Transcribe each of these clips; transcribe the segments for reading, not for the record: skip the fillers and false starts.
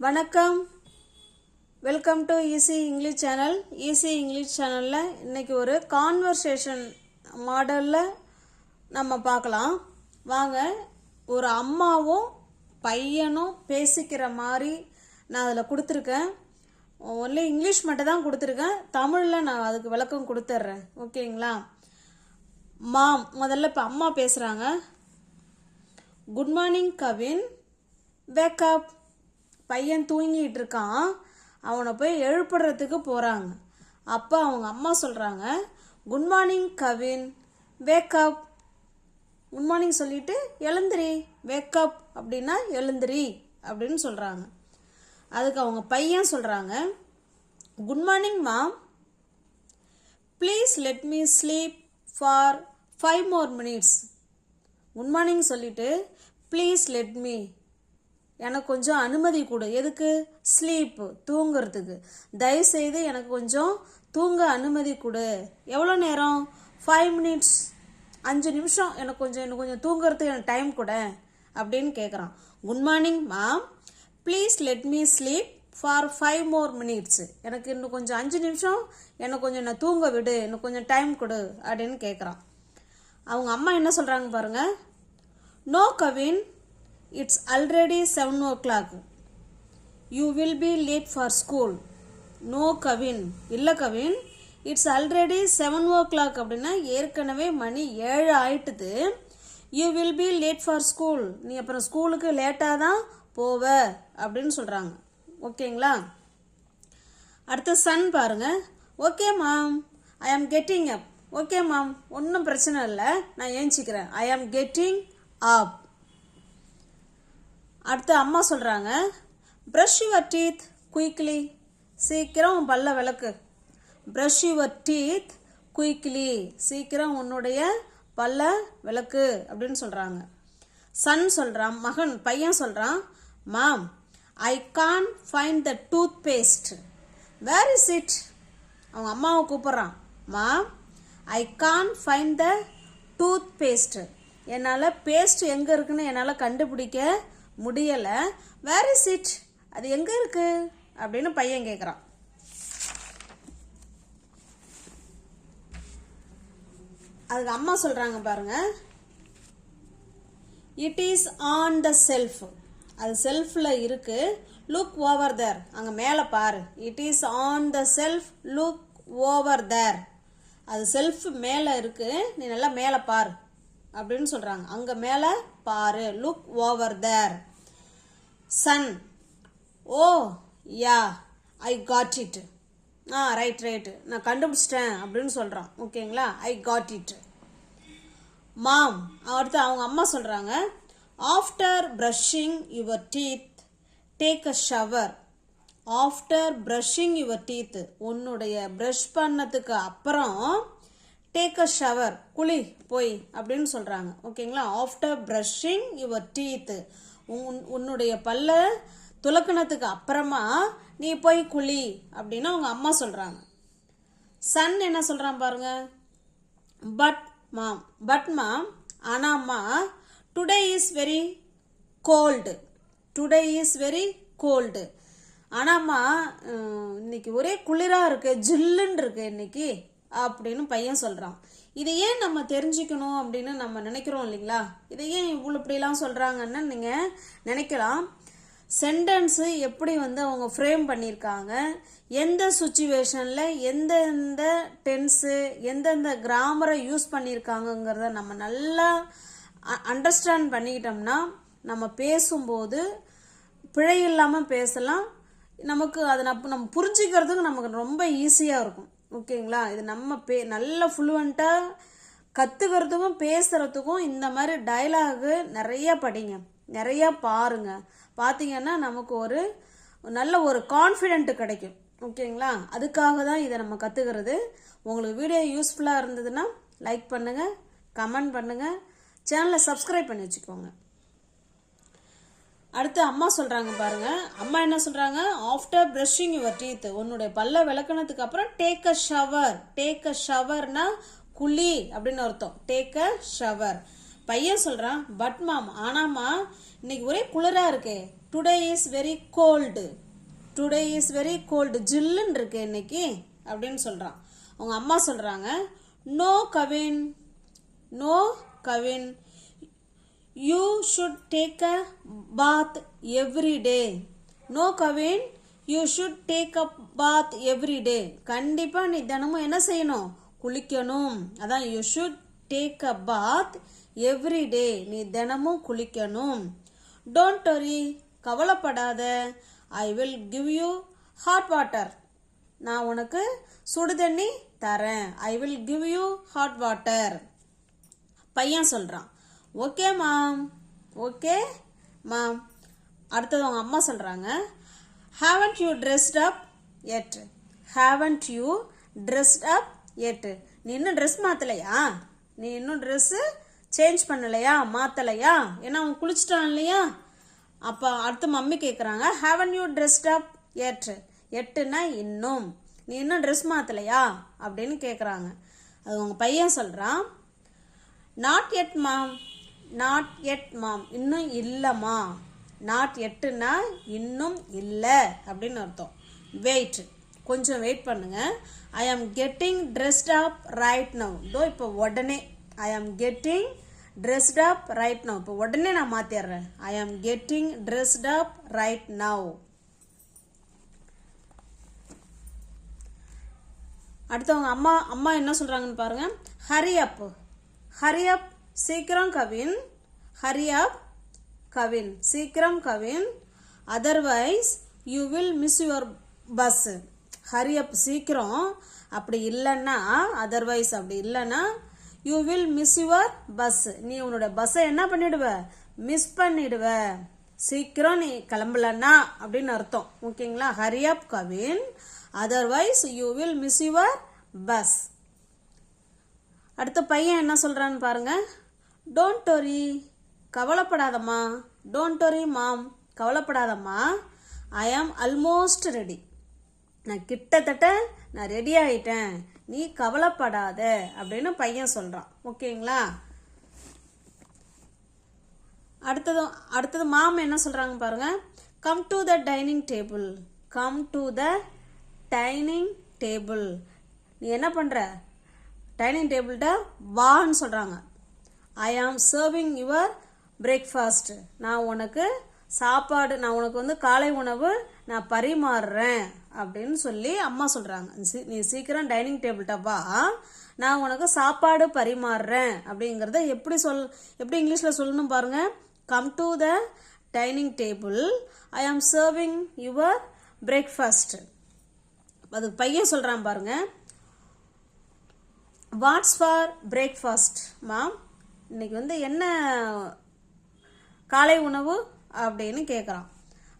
வணக்கம், welcome to easy English channel. Easy English சேனலில் இன்றைக்கி ஒரு கான்வர்சேஷன் மாடலில் நம்ம பார்க்கலாம். வாங்க, ஒரு அம்மாவும் பையனும் பேசிக்கிற மாதிரி நான் அதில் கொடுத்துருக்கேன். ஒன்லி இங்கிலீஷ் மட்டும் தான் கொடுத்துருக்கேன், தமிழில் நான் அதுக்கு விளக்கம் கொடுத்துட்றேன். ஓகேங்களா? முதல்ல இப்போ அம்மா பேசுகிறாங்க. Good morning Kavin, wake up. பையன் தூங்கிட்டு இருக்கான், அவனை போய் எழுப்புறதுக்கு போகிறாங்க. அப்போ அவங்க அம்மா சொல்கிறாங்க, good morning Kavin, wake up. Good morning சொல்லிட்டு எழுந்திரி, வேக்கப் அப்படின்னா எழுந்திரி அப்படின்னு சொல்கிறாங்க. அதுக்கு அவங்க பையன் சொல்கிறாங்க, good morning mom, please let me sleep for 5 more minutes. Good morning சொல்லிட்டு ப்ளீஸ் லெட் மீ, எனக்கு கொஞ்சம் அனுமதி கொடு. எதுக்கு? ஸ்லீப், தூங்குறதுக்கு. தயவுசெய்து எனக்கு கொஞ்சம் தூங்க அனுமதி கொடு. எவ்வளோ நேரம்? 5 minutes, 5 நிமிஷம். எனக்கு கொஞ்சம் தூங்குறதுக்கு எனக்கு டைம் கொடு அப்படின்னு கேட்குறான். Good morning ma'am, please let me sleep for 5 more minutes. எனக்கு இன்னும் கொஞ்சம் 5 நிமிஷம், எனக்கு கொஞ்சம் நான் தூங்க விடு, எனக்கு கொஞ்சம் டைம் கொடு அப்படின்னு கேட்குறான். அவங்க அம்மா என்ன சொல்கிறாங்க பாருங்க. No Kavin, it's already 7 o'clock. You will be late for school. No Kavin, இல்லை கவின், இட்ஸ் ஆல்ரெடி 7 o'clock அப்படின்னா ஏற்கனவே மணி 7 ஆயிட்டுது. You will be late for school, நீ அப்புறம் ஸ்கூலுக்கு லேட்டாக தான் போவ அப்படின்னு சொல்கிறாங்க. ஓகேங்களா? அடுத்த சன் பாருங்க. Okay mom, I am getting up. Okay மாம், ஒன்றும் பிரச்சனை இல்லை, நான் ஏஞ்சிக்கிறேன். ஐ ஆம் கெட்டிங் அப். அடுத்து அம்மா சொல்கிறாங்க, ப்ரஷ் யுவர் டீத் குயிக்லி. சீக்கிரம் உன் பல்ல விளக்கு. ப்ரஷ் யுவர் டீத் குயிக்லி, சீக்கிரம் உன்னுடைய பல்ல விளக்கு அப்படின்னு சொல்கிறாங்க. சன் சொல்கிறான், பையன் சொல்கிறான், mom, I Khan find the toothpaste. Where is it? அவங்க அம்மாவை கூப்பிட்றான். Mom, I Khan find the toothpaste. என்னால் பேஸ்ட் எங்கே இருக்குன்னு என்னால் கண்டுபிடிக்க முடியலை. Where is it? அது எங்கே இருக்கு அப்படின்னு பையன் கேட்குறான். அதுக்கு அம்மா சொல்கிறாங்க பாருங்க, it is on the shelf. அது செல்ஃபில் இருக்கு. லுக் ஓவர் தேர், அங்கே மேலே பாரு. It is on the shelf, look over there. அது செல்ஃப் மேலே இருக்கு, நீ நல்லா மேலே பாரு அப்படின்னு சொல்கிறாங்க. அங்கே மேலே பாரு, look over there. Son, oh yeah, I got it. Right, நான் கண்டுபிடிச்சிட்டேன் அப்படின்னு சொல்கிறான். ஓகேங்களா? ஐ காட் இட். மாம், அடுத்து அவங்க அம்மா சொல்கிறாங்க, after brushing your teeth take a shower. After brushing your teeth, உன்னுடைய ப்ரஷ் பண்ணதுக்கு அப்புறம் டேக் அ ஷவர், குளி போய் அப்படின்னு சொல்கிறாங்க. ஓகேங்களா? ஆஃப்டர் ப்ரஷிங் யுவர் டீத், உன்னுடைய பல்ல துலக்கினத்துக்கு அப்புறமா நீ போய் குளி அப்படின்னு அவங்க அம்மா சொல்கிறாங்க. சன் என்ன சொல்கிறான் பாருங்க. பட் மாம், ஆனாம்மா, today is very cold. Today is very cold. ஆனாம்மா, இன்னைக்கு ஒரே குளிராக இருக்கு, ஜில்லுன்னு இருக்கு இன்னைக்கு அப்படின்னு பையன் சொல்கிறான். இதை ஏன் நம்ம தெரிஞ்சுக்கணும் அப்படின்னு நம்ம நினைக்கிறோம் இல்லைங்களா? இதை ஏன் இவ்வளோ இப்படிலாம் சொல்கிறாங்கன்னு நீங்கள் நினைக்கலாம். சென்டென்ஸு எப்படி அவங்க ஃப்ரேம் பண்ணியிருக்காங்க, எந்த சுச்சுவேஷனில் எந்தெந்த டென்ஸு எந்தெந்த கிராமரை யூஸ் பண்ணியிருக்காங்கங்கிறத நம்ம நல்லா அண்டர்ஸ்டாண்ட் பண்ணிக்கிட்டோம்னா நம்ம பேசும்போது பிழை இல்லாமல் பேசலாம். நமக்கு அதை நம்ம புரிஞ்சுக்கிறதுக்கு நமக்கு ரொம்ப ஈஸியாக இருக்கும். ஓகேங்களா? இது நம்ம நல்ல ஃப்ளூவெண்ட்டாக கற்றுக்கிறதுக்கும் பேசுகிறதுக்கும் இந்த மாதிரி டயலாகு நிறையா படிங்க, நிறையா பாருங்க. பார்த்தீங்கன்னா நமக்கு ஒரு நல்ல ஒரு கான்ஃபிடென்ட் கிடைக்கும். ஓகேங்களா? அதுக்காக தான் இதை நம்ம கற்றுக்கிறது. உங்களுக்கு வீடியோ யூஸ்ஃபுல்லாக இருந்ததுன்னா லைக் பண்ணுங்கள், கமெண்ட் பண்ணுங்கள், சேனலை சப்ஸ்கிரைப் பண்ணி வச்சுக்கோங்க. அடுத்து அம்மா சொல்கிறாங்க பாருங்க. அம்மா என்ன சொல்கிறாங்க, ஆஃப்டர் ப்ரஷிங் யுவர் டீத், உன்னுடைய பல்ல விளக்குனதுக்கு அப்புறம் take a shower. Take a ஷவர்னா குளி அப்படின்னு அர்த்தம். Take a shower. பையன் சொல்கிறான், பட் மாம், ஆனாம்மா இன்னைக்கு ஒரே குளிராக இருக்கே, today is very cold. Today is very cold. ஜில்லுன்னு இருக்கு இன்னைக்கு அப்படின்னு சொல்கிறான். அவங்க அம்மா சொல்கிறாங்க, no Kavin, no Kavin, you should take a bath every day. No Kavin, you should take a bath every day. கண்டிப்பாக நீ தினமும் என்ன செய்யணும்? குளிக்கணும். அதான் you should take a bath every day. நீ தினமும் குளிக்கணும். டோன்ட் வரி, கவலைப்படாத. I will give you hot water. நான் உனக்கு சுடு தண்ணி தரேன். I will give you hot water. பையன் சொல்கிறான், ஓகே மாம், ஓகே மாம். அடுத்தது அவங்க அம்மா சொல்கிறாங்க, haven't you dressed up yet? haven't you dressed up yet? நீ இன்னும் ட்ரெஸ் மாற்றலையா? நீ இன்னும் ட்ரெஸ்ஸு சேஞ்ச் பண்ணலையா, மாற்றலையா? ஏன்னா அவன் குளிச்சிட்டான் இல்லையா? அப்போ அடுத்து மம்மி கேட்குறாங்க, haven't you dressed up yet? எட்டுனா இன்னும். நீ இன்னும் ட்ரெஸ் மாற்றலையா அப்படின்னு கேட்குறாங்க. அது உங்கள் பையன் சொல்கிறான், not yet mom, not yet மாம். இன்னும் இல்லைம்மா. நாட் எட்டுனா இன்னும் இல்லை அப்படின்னு அர்த்தம். வெயிட், கொஞ்சம் வெயிட் பண்ணுங்க. I am getting dressed up right now. இதோ இப்போ உடனே. I am getting dressed up right now. இப்போ உடனே நான் மாற்றிடுறேன். I am getting dressed up right now. அடுத்தவங்க அம்மா என்ன சொல்கிறாங்கன்னு பாருங்க. ஹரி அப், ஹரி அப், சீக்கிரம் கவின். ஹரி அப் கவின், சீக்கிரம் Kavin. Otherwise you will miss your bus. Hurry up, சீக்கிரம். அப்படி இல்லைன்னா, அதர்வைஸ் அப்படி இல்லைன்னா, you will miss your bus. நீ உன்னோட பஸ்ஸை என்ன பண்ணிடுவ? மிஸ் பண்ணிடுவ. சீக்கிரம் நீ கிளம்பலன்னா அப்படின்னு அர்த்தம். ஓகேங்களா? Hurry up Kavin, otherwise you will miss your bus. அடுத்த பையன் என்ன சொல்கிறான்னு பாருங்க. டோன்ட் வரி, கவலைப்படாதம்மா. டோன்ட் வரி மாம், கவலைப்படாதம்மா. ஐ ஆம் ஆல்மோஸ்ட் ரெடி. நான் கிட்டத்தட்ட நான் ரெடி ஆகிட்டேன். நீ கவலைப்படாத அப்படின்னு பையன் சொல்கிறான். ஓகேங்களா? அடுத்தது மாம் என்ன சொல்கிறாங்க பாருங்க. Come to the dining table. Come to the dining table. நீ என்ன பண்ணுற? டைனிங் டேபிள்கிட்ட வான்னு சொல்கிறாங்க. ஐ ஆம் சர்விங் யுவர் பிரேக்ஃபாஸ்ட். நான் உனக்கு சாப்பாடு, நான் உனக்கு வந்து காலை உணவு நான் பரிமாறுறேன் அப்படின்னு சொல்லி அம்மா சொல்கிறாங்க. நீ சீக்கிரம் டைனிங் டேபிள்கிட்ட வா, நான் உனக்கு சாப்பாடு பரிமாறுறேன். அப்படிங்கிறத எப்படி இங்கிலீஷில் சொல்லணும் பாருங்க. Come to the dining table. I am serving your breakfast. அதுக்கு பையன் சொல்கிறான் பாருங்க. What's for breakfast mom? இன்னைக்கு வந்து என்ன காலை உணவு அப்படின்னு கேட்குறான்.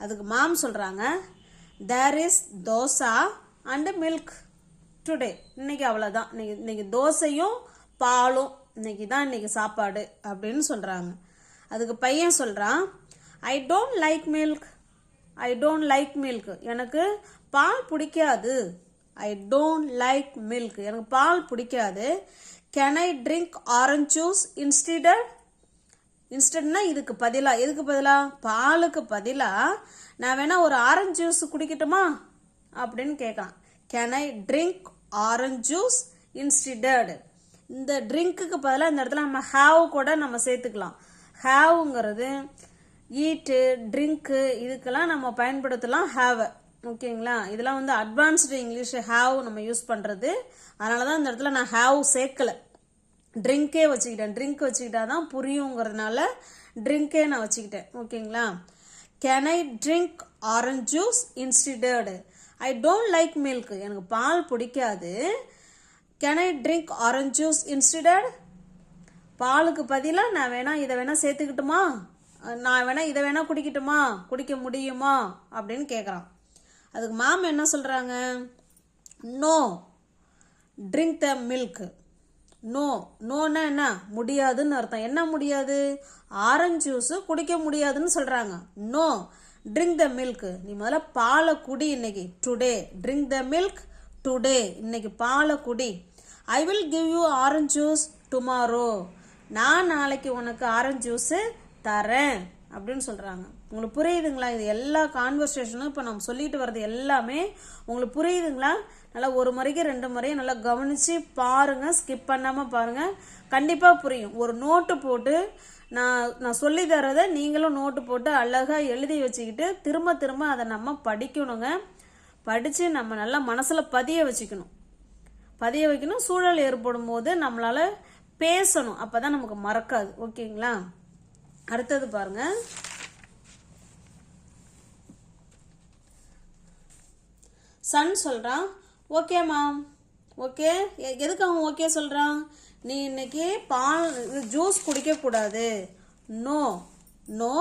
அதுக்கு மாம் சொல்கிறாங்க, there is dosa and milk today. இன்னைக்கு அவ்வளோதான். இன்னைக்கு தோசையும் பாலும் இன்னைக்கு சாப்பாடு அப்படின்னு சொல்கிறாங்க. அதுக்கு பையன் சொல்கிறான், I don't like milk. I don't like milk. எனக்கு பால் பிடிக்காது. I don't like milk. எனக்கு பால் பிடிக்காது. Can I drink orange juice instead? இன்ஸ்டெட்னா இதுக்கு பதிலாக, எதுக்கு பதிலாக? பாலுக்கு பதிலாக நான் வேணா ஒரு ஆரஞ்சு ஜூஸ் குடிக்கட்டுமா அப்படின்னு கேட்கலாம். Can I drink orange juice instead? இந்த ட்ரிங்க்குக்கு பதிலாக இந்த இடத்துல நம்ம ஹாவ் கூட நம்ம சேர்த்துக்கலாம். ஹாவுங்கிறது ஈட்டு, ட்ரிங்க்கு இதுக்கெல்லாம் நம்ம பயன்படுத்தலாம் ஹாவை. ஓகேங்களா? இதெல்லாம் வந்து அட்வான்ஸ்டு இங்கிலீஷ் ஹாவ் நம்ம யூஸ் பண்ணுறது. அதனால தான் இந்த இடத்துல நான் ஹாவ் சேர்க்கலை, ட்ரிங்கே வச்சுக்கிட்டேன். ட்ரிங்க் வச்சுக்கிட்டா தான் புரியுங்கிறதுனால ட்ரிங்கே நான் வச்சுக்கிட்டேன். ஓகேங்களா? Can I drink orange juice instead? I don't like milk. எனக்கு பால் பிடிக்காது. Can I drink orange juice instead? பாலுக்கு பதிலாக நான் வேணா இதை வேணா சேர்த்துக்கிட்டுமா? நான் வேணா இதை வேணா குடிக்கட்டுமா? குடிக்க முடியுமா அப்படின்னு கேட்குறான். அதுக்கு மாம் என்ன சொல்கிறாங்க? No drink the milk. No, நோன்னா என்ன? முடியாதுன்னு அர்த்தம். என்ன முடியாது? ஆரஞ்சு ஜூஸு குடிக்க முடியாதுன்னு சொல்கிறாங்க. No drink the milk. நீ முதல்ல பாலை குடி இன்னைக்கு. Today drink the milk today. இன்னைக்கு பாலை குடி. I will give you orange juice tomorrow. நான் நாளைக்கு உனக்கு ஆரஞ்சு ஜூஸு தரேன் அப்படின்னு சொல்கிறாங்க. உங்களுக்கு புரியுதுங்களா? இது எல்லா கான்வர்சேஷனும் இப்போ நம்ம சொல்லிட்டு வர்றது எல்லாமே உங்களுக்கு புரியுதுங்களா? நல்லா ஒரு முறைக்கு 2 முறையும் நல்லா கவனித்து பாருங்கள், ஸ்கிப் பண்ணாமல் பாருங்கள், கண்டிப்பாக புரியும். ஒரு நோட்டு போட்டு நான் சொல்லி தரதை நீங்களும் நோட்டு போட்டு அழகாக எழுதி வச்சுக்கிட்டு திரும்ப திரும்ப அதை நம்ம படிக்கணுங்க. படித்து நம்ம நல்லா மனசில் பதிய வைக்கணும். சூழல் ஏற்படும் போது நம்மளால் பேசணும், அப்போ தான் நமக்கு மறக்காது. ஓகேங்களா? அடுத்தது பாருங்க. சன் சொல்கிறான், ஓகே மாம். ஓகே, எதுக்கு அவன் ஓகே சொல்கிறான்? நீ இன்னைக்கு ஜூஸ் குடிக்கக்கூடாது. No no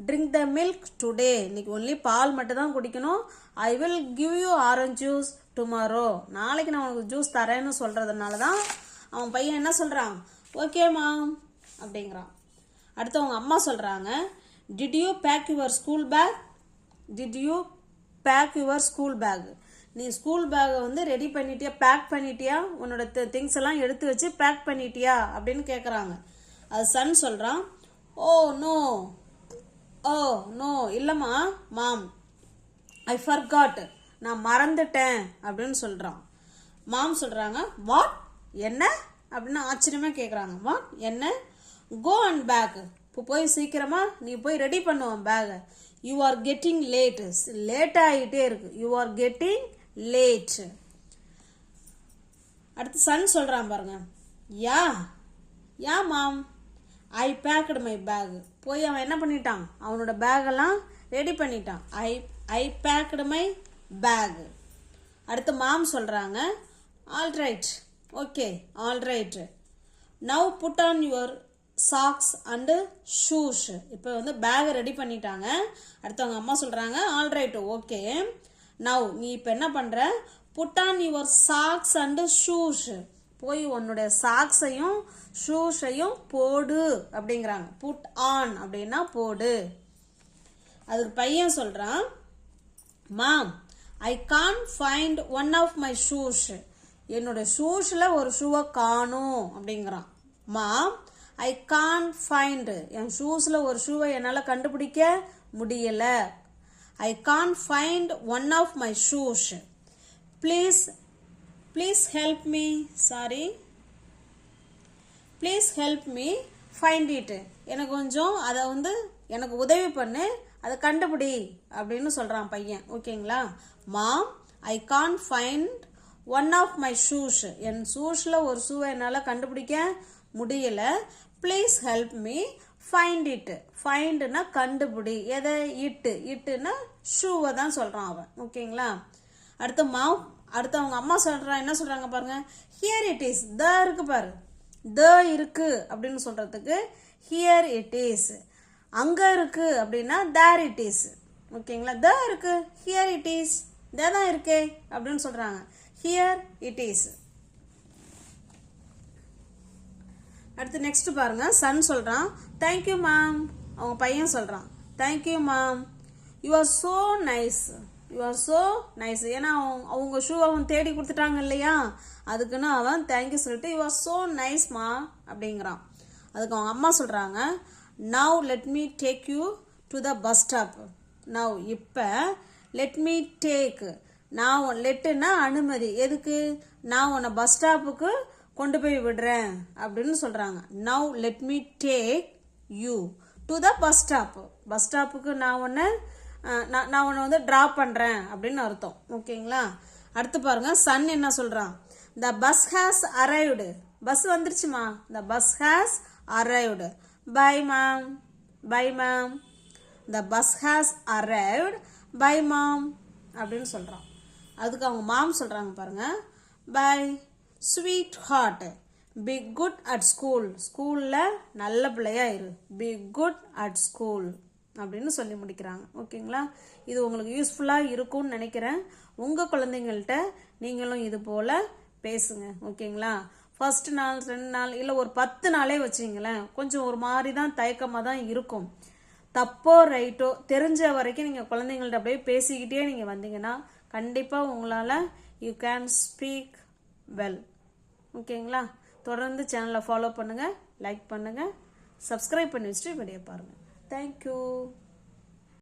drink the milk today. இன்னைக்கு ஒன்லி பால் மட்டும் தான் குடிக்கணும். I will give you orange juice tomorrow. நாளைக்கு நான் உனக்கு ஜூஸ் தரேன்னு சொல்கிறதுனால தான் அவன் பையன் என்ன சொல்கிறான்? ஓகே மாம் அப்படிங்கிறான். அடுத்து அவங்க அம்மா சொல்கிறாங்க, did you pack your school bag? நீ ஸ்கூல் பேக்கை வந்து ரெடி பண்ணிட்டியா, பேக் பண்ணிட்டியா, உன்னோட திங்ஸ் எல்லாம் எடுத்து வச்சு பேக் பண்ணிட்டியா அப்படின்னு கேட்குறாங்க. அது சன் சொல்கிறான், ஓ நோ இல்லைம்மா மாம், ஐ ஃபர்காட், நான் மறந்துட்டேன் அப்படின்னு சொல்கிறான். மாம் சொல்கிறாங்க, வாட், என்ன அப்படின்னு ஆச்சரியமாக கேட்குறாங்க. வாட், என்ன? கோ அண்ட் பேக், இப்போ போய் சீக்கிரமா நீ போய் ரெடி பண்ணுவான் பேகை. யூ ஆர் கெட்டிங் லேட் ஆகிட்டே இருக்கு. You are getting late. அடுத்து சன் சொல்றான் பாருங்க, yeah mom, I packed my bag. போய் அவன் என்ன பண்ணிட்டான்? அவனோட பேகெல்லாம் ரெடி பண்ணிட்டான். I packed my bag. அடுத்து மாம் சொல்றாங்க, alright, okay, alright, now put on your socks and shoes. இப்போ வந்து பேகை ரெடி பண்ணிட்டாங்க. அடுத்தவங்க அம்மா சொல்கிறாங்க, ஆல்ரைட், ஓகே, நவ் நீ இப்போ என்ன பண்ணுற? Put on your socks and shoes. போய் உன்னுடைய சாக்ஸையும் ஷூஸையும் போடு அப்படிங்கிறாங்க. புட் ஆன் அப்படின்னா போடு. அதுக்கு பையன் சொல்கிறான், mom, I Khan find one of my shoes. என்னோட ஷூஸில் ஒரு ஷூவை காணும் அப்படிங்கிறான். மாம், ஐ கான் ஃபைண்ட், என் ஷூஸில் ஒரு ஷூவை என்னால் கண்டுபிடிக்க முடியலை. I Khan find one of my shoes. Please help me, please help me find it. எனக்கு கொஞ்சம் அதை வந்து எனக்கு உதவி பண்ணு, அதை கண்டுபிடி அப்படின்னு சொல்கிறான் பையன். ஓகேங்களா? Mom, I Khan find one of my shoes. என் ஷூஸில் ஒரு ஷூவை என்னால் கண்டுபிடிக்க முடியல. Please help me find it. ஃபைண்டுனா கண்டுபிடி. எதை? இட்டுனா ஷூவை தான் சொல்கிறான் அவன். ஓகேங்களா? அடுத்து அவங்க அம்மா சொல்கிறான், என்ன சொல்கிறாங்க பாருங்க, ஹியர் இட் இஸ். த இருக்கு பாரு, த இருக்கு அப்படின்னு சொல்கிறதுக்கு ஹியர் இட் இஸ். அங்கே இருக்கு அப்படின்னா தேர் இட் இஸ். ஓகேங்களா? த இருக்கு, ஹியர் இட் இஸ், தான் இருக்கே அப்படின்னு சொல்கிறாங்க. Here it is. அடுத்து நெக்ஸ்ட் பாருங்க. சன் சொல்கிறான், தேங்க்யூ மேம். அவங்க பையன் சொல்கிறான், thank you ma'am, you are so nice. ஏன்னா அவங்க ஷூ அவன் தேடி கொடுத்துட்டாங்க இல்லையா, அதுக்குன்னு அவன் தேங்க்யூ சொல்லிட்டு யூ ஆர் ஸோ நைஸ்மா அப்படிங்கிறான். அதுக்கு அவங்க அம்மா சொல்கிறாங்க, now let me take you to the bus stop. Now இப்போ லெட் மீ டேக், நான் லெட்டுன்னா அனுமதி. எதுக்கு? நான் உன்னை பஸ் ஸ்டாப்புக்கு கொண்டு போய் விடுறேன் அப்படின்னு சொல்கிறாங்க. Now let me take you to the bus stop. Bus ஸ்டாப்புக்கு நான் உன்னை வந்து ட்ராப் பண்ணுறேன் அப்படின்னு அர்த்தம். ஓகேங்களா? அடுத்து பாருங்க, சன் என்ன சொல்கிறான், the bus has arrived. Bus வந்துருச்சுமா, the bus has arrived. Bye ma'am, the bus has arrived, bye mom அப்படின்னு சொல்கிறான். அதுக்கு அவங்க மாம் சொல்கிறாங்க பாருங்க, bye sweetheart, be good at school. ஸ்கூலில் நல்ல பிள்ளையா இரு, பி குட் அட் ஸ்கூல் அப்படின்னு சொல்லி முடிக்கிறாங்க. ஓகேங்களா? இது உங்களுக்கு யூஸ்ஃபுல்லாக இருக்கும்னு நினைக்கிறேன். உங்கள் குழந்தைங்கள்ட்ட நீங்களும் இது போல் பேசுங்க. ஓகேங்களா? ஃபர்ஸ்ட் நாள் 2 நாள் இல்லை ஒரு 10 நாளே வச்சிங்களேன், கொஞ்சம் ஒரு மாதிரி தான் தயக்கமாக தான் இருக்கும். தப்போ ரைட்டோ தெரிஞ்ச வரைக்கும் நீங்கள் குழந்தைங்கள்ட்ட அப்படியே பேசிக்கிட்டே நீங்கள் வந்தீங்கன்னா கண்டிப்பாக உங்களால் யூ கேன் ஸ்பீக் வெல். ஓகேங்களா? தொடர்ந்து சேனலை ஃபாலோ பண்ணுங்கள், லைக் பண்ணுங்கள், சப்ஸ்கிரைப் பண்ணி வச்சுட்டு வீடியோ பாருங்கள். தேங்க்யூ.